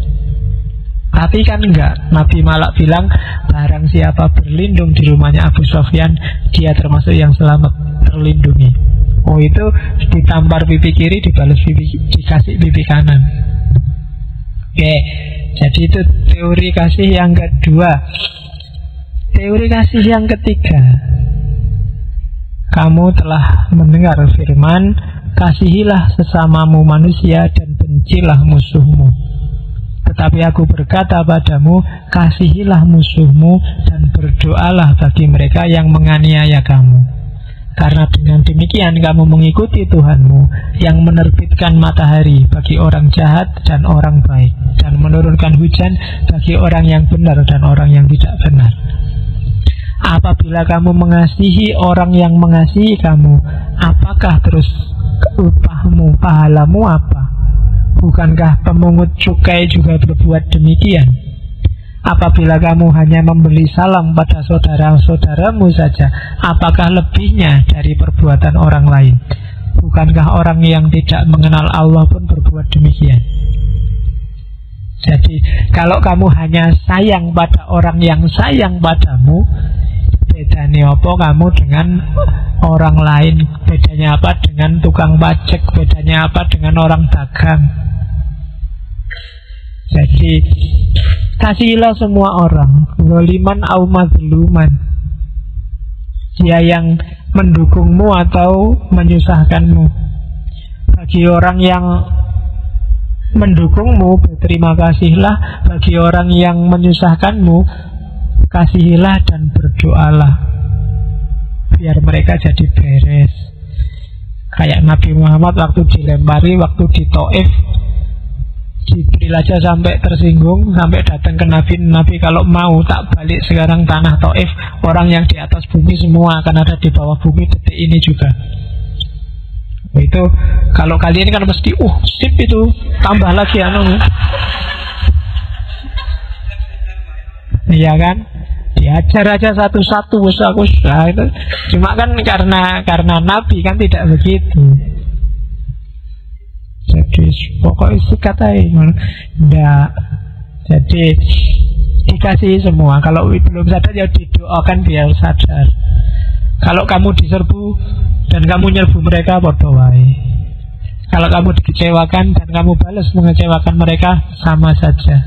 Tapi kan enggak, Nabi malah bilang, barang siapa berlindung di rumahnya Abu Sufyan, dia termasuk yang selamat, terlindungi. Oh itu ditampar pipi kiri, dibalas dikasih pipi kanan. Oke, jadi itu teori kasih yang kedua. Teori kasih yang ketiga, kamu telah mendengar firman, kasihilah sesamamu manusia dan bencilah musuhmu. Tetapi aku berkata padamu, kasihilah musuhmu dan berdoalah bagi mereka yang menganiaya kamu. Karena dengan demikian kamu mengikuti Tuhanmu yang menerbitkan matahari bagi orang jahat dan orang baik, dan menurunkan hujan bagi orang yang benar dan orang yang tidak benar. Apabila kamu mengasihi orang yang mengasihi kamu, apakah terus upahmu, pahalamu apa? Bukankah pemungut cukai juga berbuat demikian? Apabila kamu hanya memberi salam pada saudara-saudaramu saja, apakah lebihnya dari perbuatan orang lain? Bukankah orang yang tidak mengenal Allah pun berbuat demikian? Jadi kalau kamu hanya sayang pada orang yang sayang padamu, bedanya apa kamu dengan orang lain? Bedanya apa dengan tukang pajak? Bedanya apa dengan orang dagang? Jadi kasihilah semua orang, zaliman au mazluman, dia yang mendukungmu atau menyusahkanmu. Bagi orang yang mendukungmu, berterima kasihlah. Bagi orang yang menyusahkanmu, kasihilah dan berdoalah, biar mereka jadi beres. Kayak Nabi Muhammad waktu dilempari, waktu di Taif, Jibril aja sampai tersinggung, sampai datang ke Nabi. Nabi, kalau mau tak balik sekarang tanah Taif, orang yang di atas bumi semua akan ada di bawah bumi detik ini juga. Itu kalau kali ini kan mesti sip itu, tambah lagi iya kan, diajar aja satu-satu usaha itu. Cuma kan karena Nabi kan tidak begitu. Jadi pokoknya sikat aja. Nggak. Jadi dikasih semua. Kalau belum sadar ya didoakan biar sadar. Kalau kamu diserbu dan kamu nyerbu mereka, bodoh wae. Kalau kamu dikecewakan dan kamu balas mengecewakan mereka, sama saja,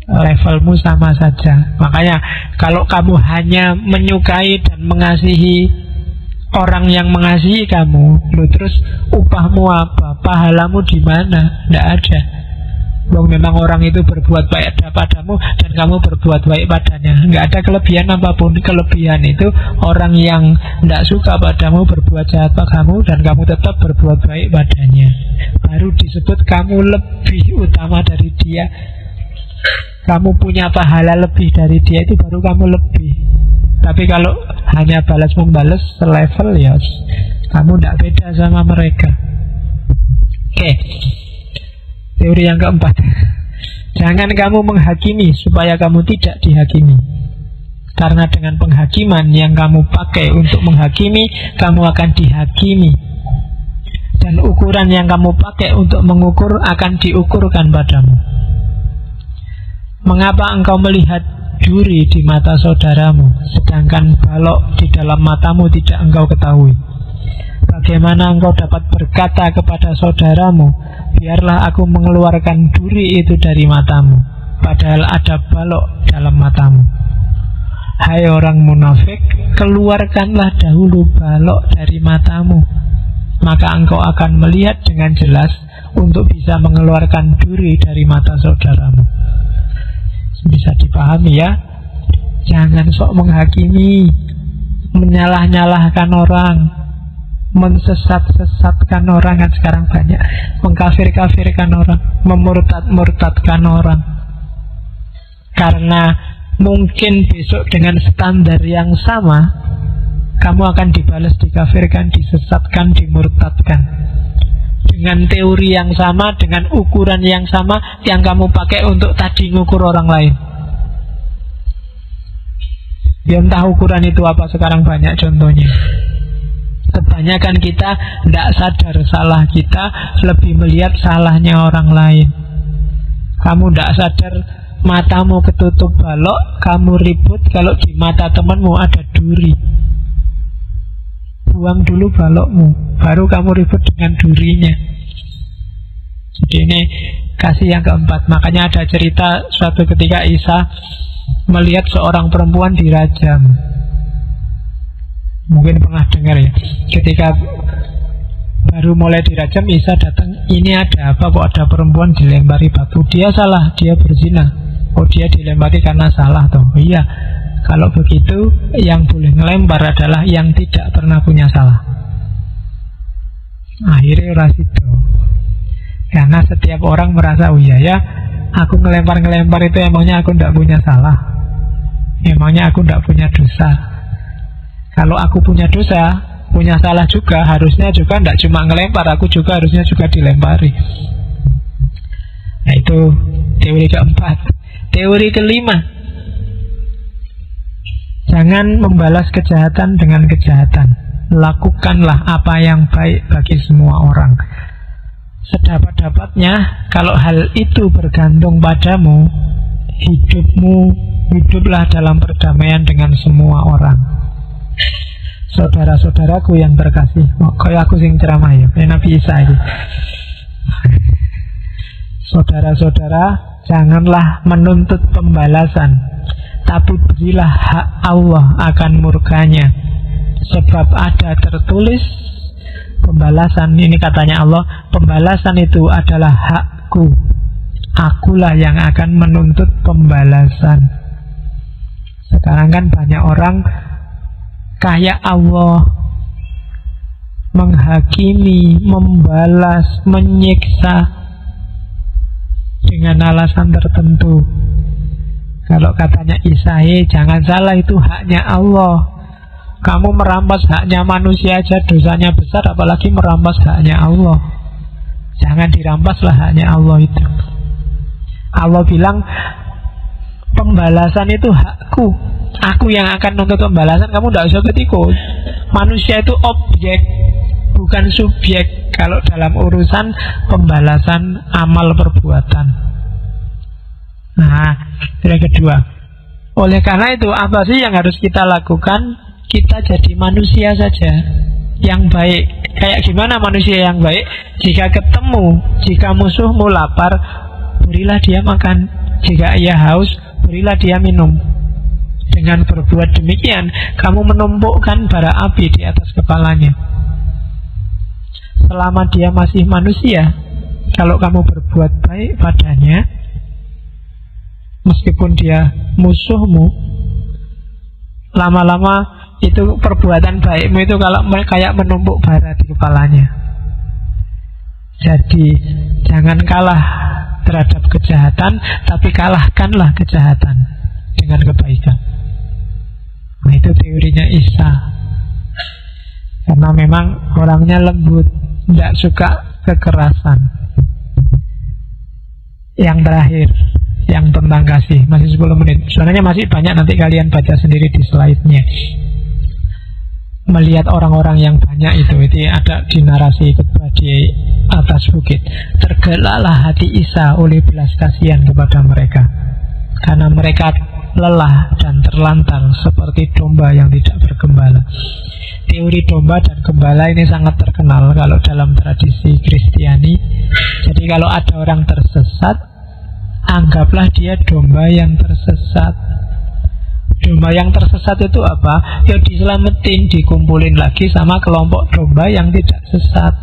levelmu sama saja. Makanya kalau kamu hanya menyukai dan mengasihi orang yang mengasihi kamu, terus upahmu apa? Pahalamu di mana? Tidak ada. Memang orang itu berbuat baik padamu dan kamu berbuat baik padanya. Nggak ada kelebihan apapun. Kelebihan itu orang yang tidak suka padamu berbuat jahat padamu dan kamu tetap berbuat baik padanya. Baru disebut kamu lebih utama dari dia. Kamu punya pahala lebih dari dia, itu baru kamu lebih. Tapi kalau hanya balas-membalas selevel, ya kamu tidak beda sama mereka. Oke. Teori yang keempat, jangan kamu menghakimi supaya kamu tidak dihakimi. Karena dengan penghakiman yang kamu pakai untuk menghakimi, kamu akan dihakimi. Dan ukuran yang kamu pakai untuk mengukur akan diukurkan padamu. Mengapa engkau melihat duri di mata saudaramu, sedangkan balok di dalam matamu tidak engkau ketahui? Bagaimana engkau dapat berkata kepada saudaramu, biarlah aku mengeluarkan duri itu dari matamu, padahal ada balok dalam matamu? Hai orang munafik, keluarkanlah dahulu balok dari matamu, maka engkau akan melihat dengan jelas untuk bisa mengeluarkan duri dari mata saudaramu. Bisa dipahami ya? Jangan sok menghakimi, menyalah-nyalahkan orang, mensesat-sesatkan orang. Kan sekarang banyak mengkafir-kafirkan orang, memurtad-murtadkan orang. Karena mungkin besok dengan standar yang sama kamu akan dibalas, dikafirkan, disesatkan, dimurtadkan. Dengan teori yang sama, dengan ukuran yang sama yang kamu pakai untuk tadi ngukur orang lain. Ya entah ukuran itu apa, sekarang banyak contohnya. Kebanyakan kita tidak sadar salah kita, lebih melihat salahnya orang lain. Kamu tidak sadar matamu ketutup balok, kamu ribut kalau di mata temanmu ada duri. Buang dulu balokmu, baru kamu ribut dengan durinya. Jadi ini kasih yang keempat. Makanya ada cerita suatu ketika Isa melihat seorang perempuan dirajam. Mungkin pernah dengar ya. Ketika baru mulai dirajam, Isa datang, ini ada apa kok ada perempuan dilempari batu? Dia salah, dia berzina. Oh, dia dilempari karena salah toh. Iya, kalau begitu yang boleh ngelempar adalah yang tidak pernah punya salah. Akhirnya rasido. Karena setiap orang merasa, oh iya ya, aku ngelempar-ngelempar itu emangnya aku tidak punya salah, emangnya aku tidak punya dosa. Kalau aku punya dosa, punya salah juga, harusnya juga tidak cuma ngelempar, aku juga harusnya juga dilempari. Nah itu teori keempat. Teori kelima, jangan membalas kejahatan dengan kejahatan. Lakukanlah apa yang baik bagi semua orang. Sedapat-dapatnya, kalau hal itu bergantung padamu, hiduplah dalam perdamaian dengan semua orang. Saudara-saudaraku yang terkasih, kayak aku sing ceramah ya, kayak Nabi Isa ini. Saudara-saudara, janganlah menuntut pembalasan, tapi berilah hak Allah akan murkanya. Sebab ada tertulis pembalasan, ini katanya Allah, pembalasan itu adalah hakku. Akulah yang akan menuntut pembalasan. Sekarang kan banyak orang kayak Allah, menghakimi, membalas, menyiksa dengan alasan tertentu. Kalau katanya Isa, jangan salah, itu haknya Allah. Kamu merampas haknya manusia aja dosanya besar, apalagi merampas haknya Allah. Jangan dirampaslah haknya Allah itu. Allah bilang pembalasan itu hakku, aku yang akan nuntut pembalasan, kamu tidak usah ikut. Manusia itu objek, bukan subjek kalau dalam urusan pembalasan amal perbuatan. Nah, yang kedua, oleh karena itu apa sih yang harus kita lakukan? Kita jadi manusia saja yang baik. Kayak gimana manusia yang baik? Jika jika musuhmu lapar, berilah dia makan. Jika ia haus, berilah dia minum. Dengan berbuat demikian, kamu menumpukkan bara api di atas kepalanya. Selama dia masih manusia, kalau kamu berbuat baik padanya, meskipun dia musuhmu, lama-lama itu perbuatan baikmu itu kalau kayak menumpuk bara di kepalanya. Jadi jangan kalah terhadap kejahatan, tapi kalahkanlah kejahatan dengan kebaikan. Nah, itu teorinya Isa. Karena memang orangnya lembut, tidak suka kekerasan. Yang terakhir, yang tentang kasih, masih 10 menit. Sebenarnya masih banyak, nanti kalian baca sendiri di slide-nya. Melihat orang-orang yang banyak itu ada di narasi khotbah di atas bukit. Tergeraklah hati Isa oleh belas kasihan kepada mereka, karena mereka lelah dan terlantar seperti domba yang tidak bergembala. Teori domba dan gembala ini sangat terkenal kalau dalam tradisi Kristiani. Jadi kalau ada orang tersesat, anggaplah dia domba yang tersesat. Domba yang tersesat itu apa? Ya diselamatin, dikumpulin lagi sama kelompok domba yang tidak sesat.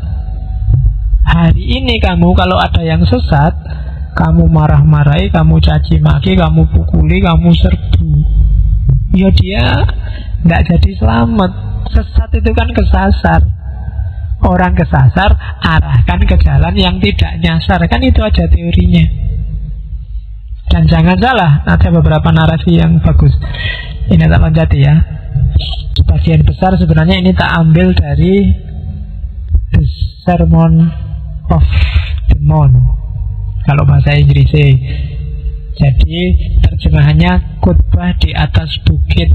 Hari ini kamu kalau ada yang sesat, kamu marah-marahi, kamu caci maki, kamu pukuli, kamu serbu, ya dia tidak jadi selamat. Sesat itu kan kesasar. Orang kesasar, arahkan ke jalan yang tidak nyasar. Kan itu aja teorinya. Dan jangan salah, ada beberapa narasi yang bagus. Ini tak loncati ya. Sebagian besar sebenarnya ini tak ambil dari The Sermon of the Mount, kalau bahasa Inggrisnya. Jadi terjemahannya khotbah di atas bukit.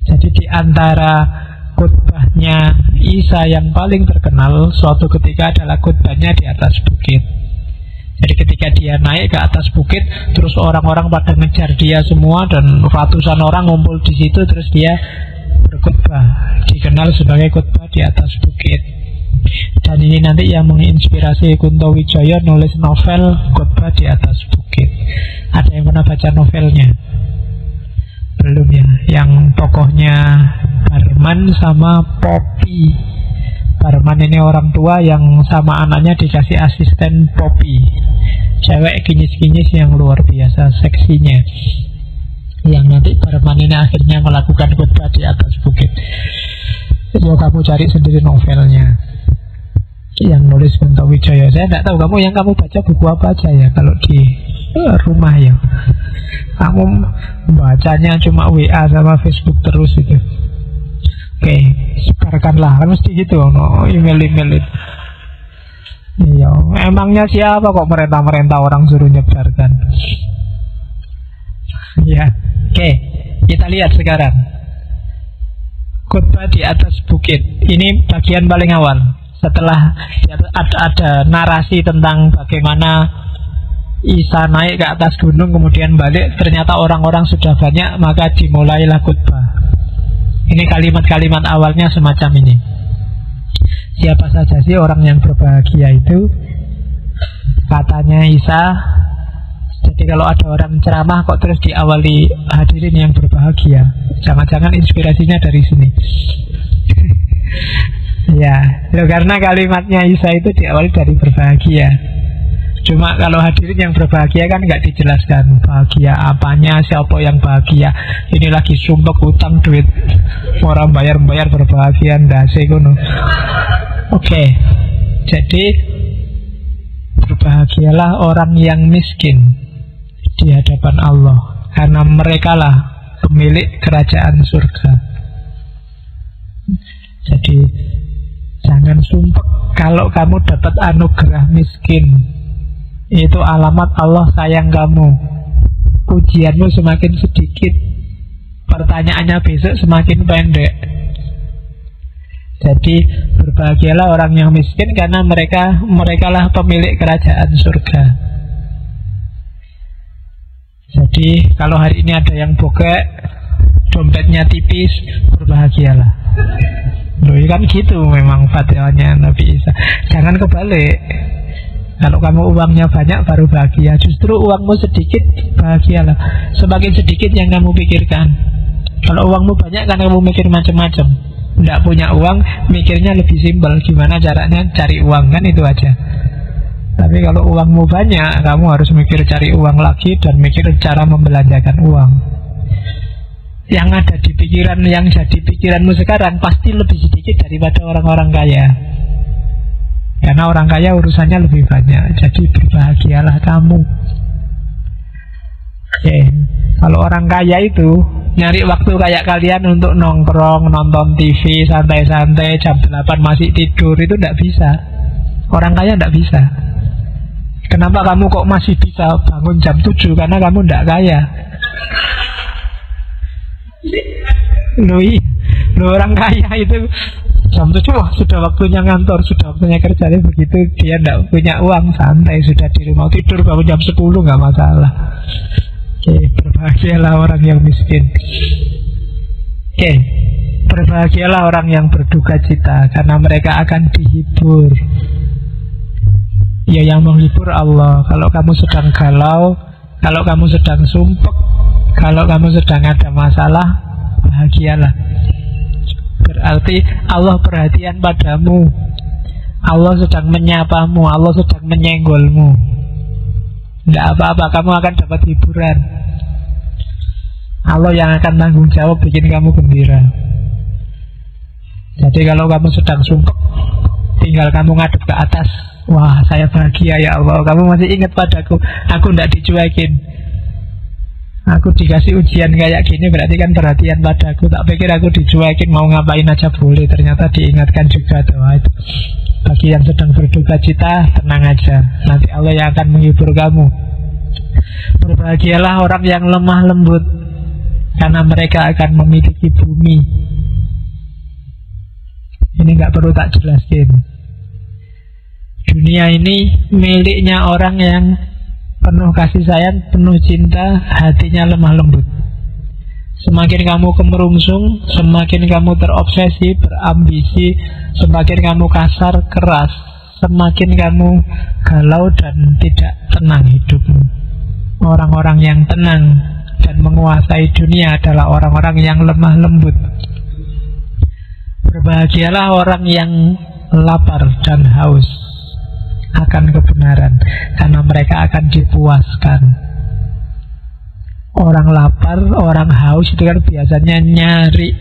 Jadi di antara khotbahnya Isa yang paling terkenal suatu ketika adalah khotbahnya di atas bukit. Jadi ketika dia naik ke atas bukit, terus orang-orang pada ngejar dia semua, dan ratusan orang ngumpul di situ, terus dia berkhotbah. Dikenal sebagai khotbah di atas bukit. Dan ini nanti yang menginspirasi Kunto Wijaya nulis novel khotbah di atas bukit. Ada yang pernah baca novelnya? Belum ya? Yang tokohnya Barman sama Poppy. Barman ini orang tua yang sama anaknya dikasih asisten Poppy, cewek kinyis-kinyis yang luar biasa seksinya, yang nanti Barman ini akhirnya melakukan khotbah di atas bukit. Ya kamu cari sendiri novelnya, yang nulis Kunto Wijaya. Saya tidak tahu yang kamu baca buku apa aja ya kalau di rumah ya. Kamu bacanya cuma WA sama Facebook terus itu. Oke, sebarkanlah, kan mesti gitu, no email-email itu. Iya, emangnya siapa kok merintah-merintah orang suruh nyebarkan? Ya, oke. Kita lihat sekarang khutbah di atas bukit. Ini bagian paling awal. Setelah ada narasi tentang bagaimana Isa naik ke atas gunung kemudian balik, ternyata orang-orang sudah banyak, maka dimulailah khutbah. Ini kalimat-kalimat awalnya semacam ini. Siapa saja sih orang yang berbahagia itu? Katanya Isa. Jadi kalau ada orang ceramah kok terus diawali hadirin yang berbahagia, jangan-jangan inspirasinya dari sini. Ya, karena kalimatnya Isa itu diawali dari berbahagia. Cuma kalau hadirin yang berbahagia kan nggak dijelaskan bahagia apanya, siapa yang bahagia. Ini lagi sumpek utang duit, orang bayar berbahagia ndase kono. Oke, jadi berbahagialah orang yang miskin di hadapan Allah, karena merekalah pemilik kerajaan surga. Jadi jangan sumpek kalau kamu dapat anugerah miskin. Itu alamat Allah sayang kamu. Ujianmu semakin sedikit, pertanyaannya besok semakin pendek. Jadi berbahagialah orang yang miskin, karena merekalah pemilik kerajaan surga. Jadi kalau hari ini ada yang bokek, dompetnya tipis, berbahagialah. Loh, kan gitu memang fatwanya Nabi Isa. Jangan kebalik. Kalau kamu uangnya banyak baru bahagia. Justru uangmu sedikit, bahagialah. Semakin sedikit yang kamu pikirkan. Kalau uangmu banyak kan kamu mikir macam-macam. Tidak punya uang, mikirnya lebih simpel. Gimana caranya cari uang, kan itu aja. Tapi kalau uangmu banyak, kamu harus mikir cari uang lagi dan mikir cara membelanjakan uang. Yang ada di pikiran, yang jadi pikiranmu sekarang pasti lebih sedikit daripada orang-orang kaya. Karena orang kaya urusannya lebih banyak. Jadi berbahagialah kamu. Oke. Kalau orang kaya itu nyari waktu kayak kalian untuk nongkrong, nonton TV, santai-santai, jam 8 masih tidur, itu tidak bisa. Orang kaya tidak bisa. Kenapa kamu kok masih bisa bangun jam 7? Karena kamu tidak kaya. Loh, orang kaya itu jam 7 sudah waktunya ngantor, sudah waktunya kerja. Begitu dia tidak punya uang, santai sudah di rumah, tidur bangun jam 10 nggak masalah. Oke, berbahagialah orang yang miskin. Oke, berbahagialah orang yang berduka cita, karena mereka akan dihibur. Ya, yang menghibur Allah. Kalau kamu sedang galau, kalau kamu sedang sumpek, kalau kamu sedang ada masalah, bahagialah. Berarti Allah perhatian padamu. Allah sedang menyapamu, Allah sedang menyenggolmu. Tidak apa-apa, kamu akan dapat hiburan. Allah yang akan tanggung jawab bikin kamu gembira. Jadi kalau kamu sedang sumpek, tinggal kamu ngadep ke atas. Wah, saya bahagia ya Allah, kamu masih ingat padaku, aku tidak dicuekin. Aku dikasih ujian kayak gini, berarti kan perhatian padaku. Tak pikir aku dicuekin, mau ngapain aja boleh. Ternyata diingatkan juga doa itu. Bagi yang sedang berduka cita, tenang aja, nanti Allah yang akan menghibur kamu. Berbahagialah orang yang lemah lembut, karena mereka akan memiliki bumi. Ini gak perlu tak jelasin. Dunia ini miliknya orang yang penuh kasih sayang, penuh cinta, hatinya lemah lembut. Semakin kamu kemerungsung, semakin kamu terobsesi, berambisi, semakin kamu kasar, keras, semakin kamu galau dan tidak tenang hidupmu. Orang-orang yang tenang dan menguasai dunia adalah orang-orang yang lemah lembut. Berbahagialah orang yang lapar dan haus akan kebenaran, karena mereka akan dipuaskan. Orang lapar, orang haus itu kan biasanya nyari.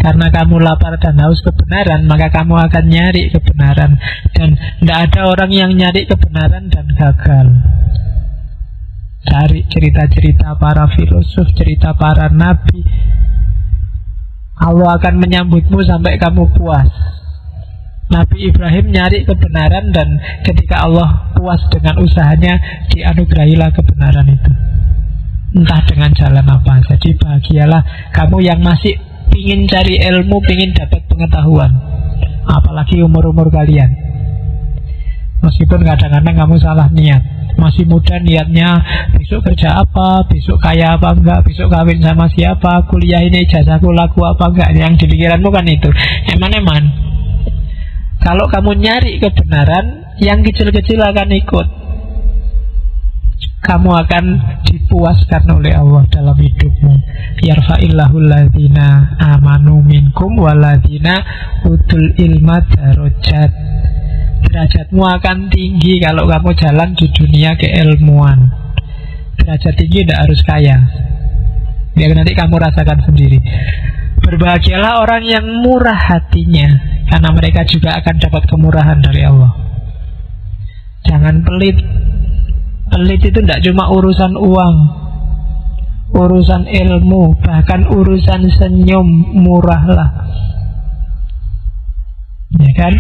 Karena kamu lapar dan haus kebenaran, maka kamu akan nyari kebenaran. Dan tidak ada orang yang nyari kebenaran dan gagal. Cari cerita-cerita para filosof, cerita para nabi, Allah akan menyambutmu sampai kamu puas. Nabi Ibrahim nyari kebenaran, dan ketika Allah puas dengan usahanya, dianugerahilah kebenaran itu. entah dengan jalan apa. Jadi bahagialah kamu yang masih pingin cari ilmu, pingin dapat pengetahuan, apalagi umur-umur kalian. Meskipun kadang-kadang kamu salah niat, masih muda niatnya besok kerja apa, besok kaya apa enggak, besok kawin sama siapa, kuliah ini ijazahku laku apa enggak. Yang di pikiranmu kan itu eman-eman. Kalau kamu nyari kebenaran, yang kecil-kecil akan ikut. Kamu akan dipuaskan oleh Allah dalam hidupmu. Yarfa'illahu alladhina amanu minkum waladhina utul ilma darajat. Derajatmu akan tinggi kalau kamu jalan di dunia keilmuan. Derajat tinggi tidak harus kaya. Biar nanti kamu rasakan sendiri. Berbahagialah orang yang murah hatinya, karena mereka juga akan dapat kemurahan dari Allah. Jangan pelit. Pelit itu tidak cuma urusan uang, urusan ilmu, bahkan urusan senyum, murahlah. Ya kan?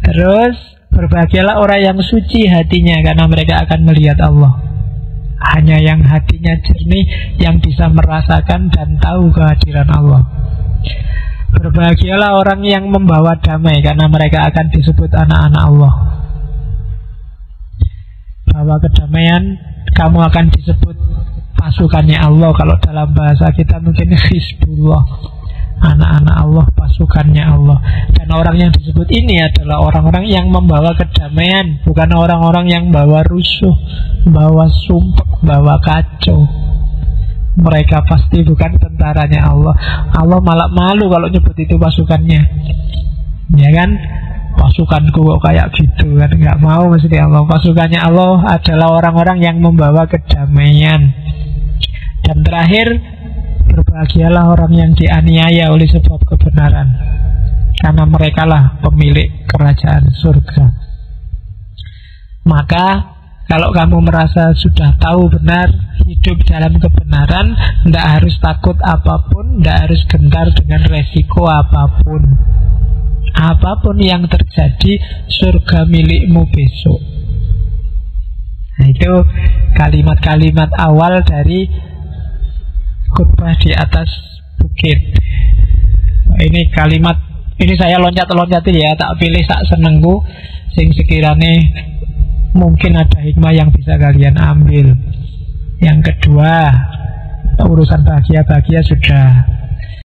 Terus berbahagialah orang yang suci hatinya, karena mereka akan melihat Allah. Hanya yang hatinya jernih yang bisa merasakan dan tahu kehadiran Allah. Berbahagialah orang yang membawa damai, karena mereka akan disebut anak-anak Allah. Bawa kedamaian, kamu akan disebut pasukannya Allah. Kalau dalam bahasa kita mungkin Hizbullah, anak-anak Allah, pasukannya Allah. Dan orang yang disebut ini adalah orang-orang yang membawa kedamaian, bukan orang-orang yang bawa rusuh, bawa sumpek, bawa kacau. Mereka pasti bukan tentaranya Allah. Allah malah malu kalau nyebut itu pasukannya. Ya kan? Pasukanku kok kayak gitu kan, nggak mau mesti Allah. Pasukannya Allah adalah orang-orang yang membawa kedamaian. Dan terakhir, berbahagialah orang yang dianiaya oleh sebab kebenaran, karena merekalah pemilik kerajaan surga. Maka kalau kamu merasa sudah tahu benar, hidup dalam kebenaran, tidak harus takut apapun, tidak harus gentar dengan resiko apapun. Apapun yang terjadi, surga milikmu besok. Nah, itu kalimat-kalimat awal dari khutbah di atas bukit. Ini kalimat, ini saya loncat-loncatin ya, tak pilih sak senengku, sing sekiranya mungkin ada hikmah yang bisa kalian ambil. Yang kedua, urusan bahagia-bahagia sudah